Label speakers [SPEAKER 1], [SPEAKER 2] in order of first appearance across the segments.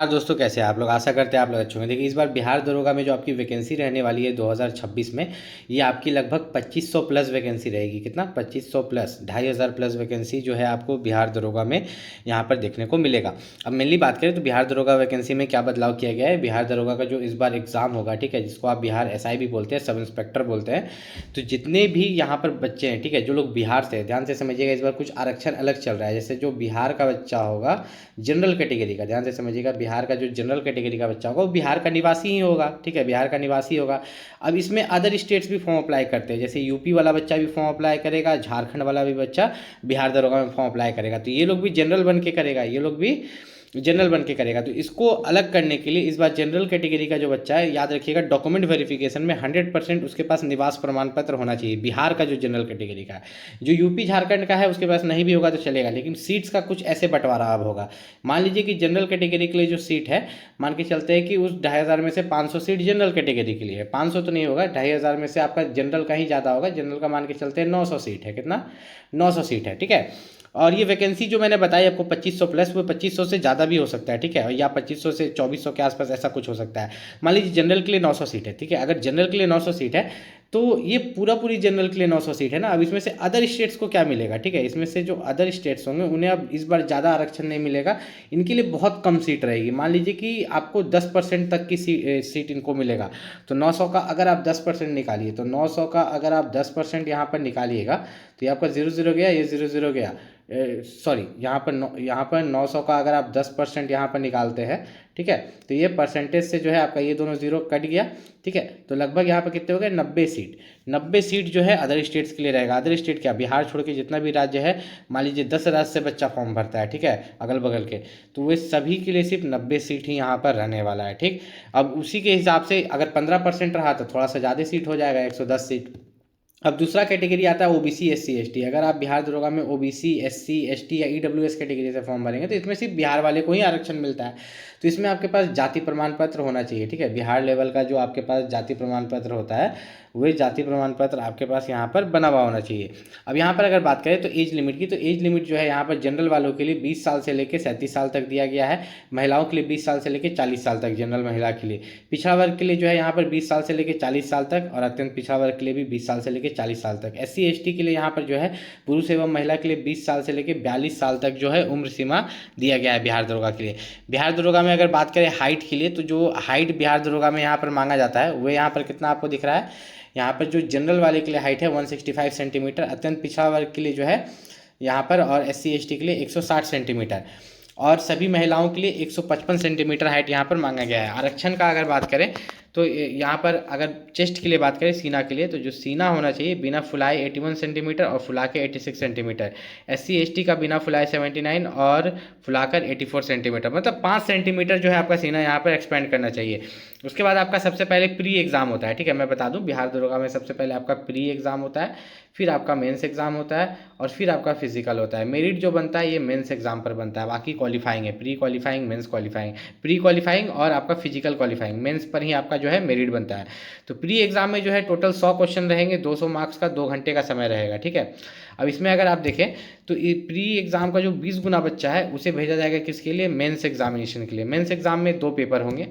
[SPEAKER 1] हाँ दोस्तों, कैसे हैं आप लोग। आशा करते हैं आप लोग अच्छे होंगे। देखिए, इस बार बिहार दरोगा में जो आपकी वैकेंसी रहने वाली है 2026 में, ये आपकी लगभग 2500 प्लस वैकेंसी रहेगी। कितना? 2500 प्लस, 2500 प्लस वैकेंसी जो है आपको बिहार दरोगा में यहाँ पर देखने को मिलेगा। अब मेनली बात करें तो बिहार दरोगा वैकेंसी में क्या बदलाव किया गया है। बिहार दरोगा का जो इस बार एग्ज़ाम होगा, ठीक है, जिसको आप बिहार एसआई भी बोलते हैं, सब इंस्पेक्टर बोलते हैं। तो जितने भी यहाँ पर बच्चे हैं, ठीक है, जो लोग बिहार से, ध्यान से समझिएगा, इस बार कुछ आरक्षण अलग चल रहा है। जैसे जो बिहार का बच्चा होगा जनरल कैटेगरी का, ध्यान से समझिएगा, बिहार का जो जनरल कैटेगरी का बच्चा होगा वो बिहार का निवासी ही होगा, ठीक है, बिहार का निवासी होगा। अब इसमें अदर स्टेट्स भी फॉर्म अप्लाई करते हैं, जैसे यूपी वाला बच्चा भी फॉर्म अप्लाई करेगा, झारखंड वाला भी बच्चा बिहार दरोगा में फॉर्म अप्लाई करेगा। तो ये लोग भी जनरल बन के करेगा, ये लोग भी जनरल बन के करेगा। तो इसको अलग करने के लिए इस बार जनरल कैटेगरी का जो बच्चा है, याद रखिएगा, डॉक्यूमेंट वेरिफिकेशन में 100% उसके पास निवास प्रमाण पत्र होना चाहिए, बिहार का जो जनरल कैटेगरी का है। जो यूपी झारखंड का है उसके पास नहीं भी होगा तो चलेगा, लेकिन सीट्स का कुछ ऐसे बंटवारा अब होगा। मान लीजिए कि जनरल कैटेगरी के लिए जो सीट है, मान के चलते हैं कि उस 2500 में से 500 सीट जनरल कैटेगरी के लिए है। 500 तो नहीं होगा, 2500 में से आपका जनरल का ही ज़्यादा होगा। जनरल का मान के चलते हैं 900 सीट है। कितना? 900 सीट है, ठीक है। और ये वैकेंसी जो मैंने बताई आपको 2500 प्लस, वो 2500 से ज़्यादा भी हो सकता है, ठीक है, या 2500 से 2400 के आसपास ऐसा कुछ हो सकता है। मान लीजिए जनरल के लिए 900 सीट है, ठीक है। अगर जनरल के लिए 900 सीट है तो ये पूरी जनरल के लिए 900 सीट है ना। अब इसमें से अदर स्टेट्स को क्या मिलेगा, ठीक है, इसमें से जो अदर स्टेट्स होंगे उन्हें अब इस बार ज़्यादा आरक्षण नहीं मिलेगा, इनके लिए बहुत कम सीट रहेगी। मान लीजिए कि आपको 10% तक की सीट इनको मिलेगा। तो 900 का अगर आप 10% निकालिए, तो 900 का अगर आप 10% यहाँ पर निकालिएगा तो ये आपका 0 0 गया, ये 0 0 गया। सॉरी, यहाँ पर 900 का अगर आप 10% यहाँ पर निकालते हैं, ठीक है, तो ये परसेंटेज से जो है आपका ये दोनों जीरो कट गया, ठीक है। तो लगभग यहाँ पर कितने हो गए? 90 सीट। 90 सीट जो है अदर स्टेट्स के लिए रहेगा। अदर स्टेट क्या, बिहार छोड़ के जितना भी राज्य है, मान लीजिए 10 राज्य से बच्चा फॉर्म भरता है, ठीक है, अगल बगल के, तो वे सभी के लिए सिर्फ 90 सीट ही यहाँ पर रहने वाला है, ठीक। अब उसी के हिसाब से अगर 15% रहा तो थोड़ा सा ज़्यादा सीट हो जाएगा, 110 सीट। अब दूसरा कैटेगरी आता है ओबीसी एससी एसटी। अगर आप बिहार दरोगा में ओबीसी एससी एसटी या ईडब्ल्यूएस कैटेगरी से फॉर्म भरेंगे तो इसमें सिर्फ बिहार वाले को ही आरक्षण मिलता है। तो इसमें आपके पास जाति प्रमाण पत्र होना चाहिए, ठीक है, बिहार लेवल का जो आपके पास जाति प्रमाण पत्र होता है वही जाति प्रमाण पत्र आपके पास यहाँ पर बना हुआ होना चाहिए। अब यहाँ पर अगर बात करें तो एज लिमिट की, तो एज लिमिट जो है यहाँ पर जनरल वालों के लिए 20 साल से लेकर 37 साल तक दिया गया है। महिलाओं के लिए 20 साल से लेकर 40 साल तक जनरल महिला के लिए। पिछड़ा वर्ग के लिए जो है यहाँ पर 20 साल से लेकर 40 साल तक, और अत्यंत पिछड़ा वर्ग के लिए भी 20 साल से लेकर 40 साल तक। एससी एसटी के लिए यहाँ पर जो है पुरुष एवं महिला के लिए 20 साल से लेकर 42 साल तक जो है उम्र सीमा दिया गया है बिहार दरोगा के लिए। बिहार दरोगा में अगर बात करें हाइट के लिए, तो जो हाइट बिहार दरोगा में यहाँ पर मांगा जाता है वो यहाँ पर कितना आपको दिख रहा है। यहाँ पर जो जनरल वाले के लिए हाइट है 165 सेंटीमीटर, अत्यंत पिछड़ा वर्ग के लिए जो है यहाँ पर, और एससी एसटी के लिए 160 सेंटीमीटर, और सभी महिलाओं के लिए 155 सेंटीमीटर हाइट यहाँ पर मांगा गया है। आरक्षण का अगर बात करें तो यहाँ पर अगर चेस्ट के लिए बात करें, सीना के लिए, तो जो सीना होना चाहिए बिना फुलाए 81 सेंटीमीटर और फुला के 86 सेंटीमीटर। एससी एसटी का बिना फुलाए 79 और फुलाकर 84 सेंटीमीटर, मतलब 5 सेंटीमीटर जो है आपका सीना यहाँ पर एक्सपेंड करना चाहिए। उसके बाद आपका सबसे पहले प्री एग्ज़ाम होता है, ठीक है, मैं बता दूं बिहार दरोगा में सबसे पहले आपका प्री एग्ज़ाम होता है, फिर आपका मेंस एग्ज़ाम होता है, और फिर आपका फिजिकल होता है। मेरिट जो बनता है ये मेंस एग्ज़ाम पर बनता है, बाकी क्वालिफाइंग है, pre qualifying, mains qualifying, pre qualifying और आपका फिजिकल क्वालिफाइंग, मेंस पर ही आपका जो है मेरिट बनता है। तो प्री एग्ज़ाम में जो है टोटल 100 क्वेश्चन रहेंगे, 200 मार्क्स का, 2 घंटे का समय रहेगा, ठीक है। अब इसमें अगर आप देखें तो ये प्री एग्ज़ाम का जो 20 गुना बच्चा है उसे भेजा जाएगा किसके लिए? मेंस एग्जामिनेशन के लिए। मेंस एग्ज़ाम में 2 पेपर होंगे।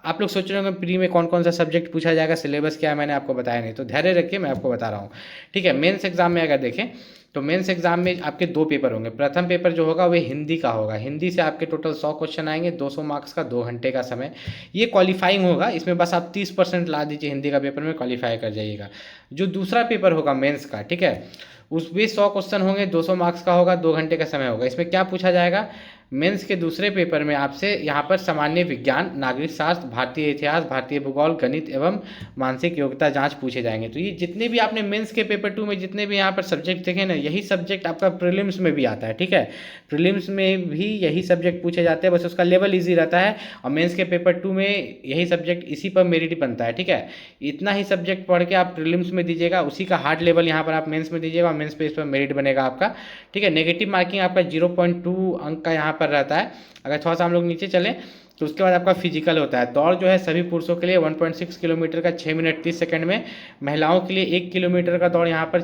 [SPEAKER 1] आप लोग सोच रहे होंगे प्री में कौन कौन सा सब्जेक्ट पूछा जाएगा, सिलेबस क्या है, मैंने आपको बताया नहीं, तो धैर्य रखिए, मैं आपको बता रहा हूँ, ठीक है। मेंस एग्ज़ाम में अगर देखें तो मेंस एग्ज़ाम में आपके 2 पेपर होंगे। प्रथम पेपर जो होगा वह हिंदी का होगा। हिंदी से आपके टोटल 100 क्वेश्चन आएंगे, 200 मार्क्स का, 2 घंटे का समय। ये क्वालिफाइंग होगा, इसमें बस आप 30% ला दीजिए हिंदी का पेपर में, क्वालिफाई कर जाइएगा। जो दूसरा पेपर होगा मेंस का, ठीक है, उसमें 100 क्वेश्चन होंगे, 200 मार्क्स का होगा, 2 घंटे का समय होगा। इसमें क्या पूछा जाएगा? मेंस के दूसरे पेपर में आपसे यहाँ पर सामान्य विज्ञान, नागरिक शास्त्र, भारतीय इतिहास, भारतीय भूगोल, गणित एवं मानसिक योग्यता जांच पूछे जाएंगे। तो ये जितने भी आपने मेंस के पेपर 2 में जितने भी यहाँ पर सब्जेक्ट देखे ना, यही सब्जेक्ट आपका प्रीलिम्स में भी आता है, ठीक है। प्रीलिम्स में भी यही सब्जेक्ट पूछे जाते हैं, बस उसका लेवल ईजी रहता है, और मेंस के पेपर 2 में यही सब्जेक्ट, इसी पर मेरिट बनता है, ठीक है। इतना ही सब्जेक्ट पढ़ के आप प्रीलिम्स में दीजिएगा, उसी का हार्ड लेवल यहाँ पर आप मेंस में दीजिएगा, और मेंस पे इस पर मेरिट बनेगा आपका, ठीक है। नेगेटिव मार्किंग आपका 0.2 अंक का यहाँ पर रहता है। अगर थोड़ा सा हम लोग नीचे चलें तो उसके बाद आपका फिजिकल होता है। दौड़ जो है सभी पुरुषों के लिए 1.6 किलोमीटर का 6 मिनट 30 सेकंड में, महिलाओं के लिए 1 किलोमीटर का दौड़ यहाँ पर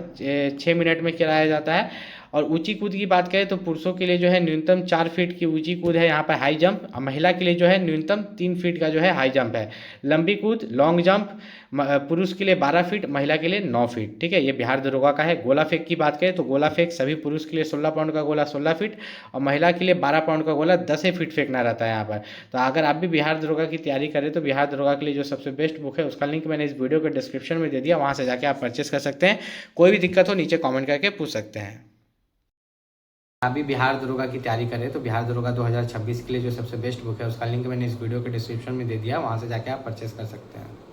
[SPEAKER 1] 6 मिनट में कराया जाता है। और ऊंची कूद की बात करें तो पुरुषों के लिए जो है न्यूनतम 4 फीट की ऊंची कूद है यहाँ पर हाई जंप, और महिला के लिए जो है न्यूनतम 3 फीट का जो है हाई जंप है। लंबी कूद लॉन्ग जंप पुरुष के लिए 12 फीट, महिला के लिए 9 फीट। ठीक है, ये बिहार दरोगा का है। गोला फेंक की बात करें तो गोला फेंक सभी पुरुष के लिए 16 पाउंड का गोला 16 फीट, और महिला के लिए 12 पाउंड का गोला 10 फीट फेंकना रहता है यहाँ पर। तो अगर आप भी बिहार दरोगा की तैयारी करें तो बिहार दरोगा के लिए जो सबसे बेस्ट बुक है उसका लिंक मैंने इस वीडियो के डिस्क्रिप्शन में दे दिया, वहाँ से जाके आप परचेस कर सकते हैं। कोई भी दिक्कत हो नीचे कमेंट करके पूछ सकते हैं। आप भी बिहार दरोगा की तैयारी करें तो बिहार दरोगा 2026 के लिए जो सबसे बेस्ट बुक है उसका लिंक मैंने इस वीडियो के डिस्क्रिप्शन में दे दिया, वहाँ से जाके आप परचेस कर सकते हैं।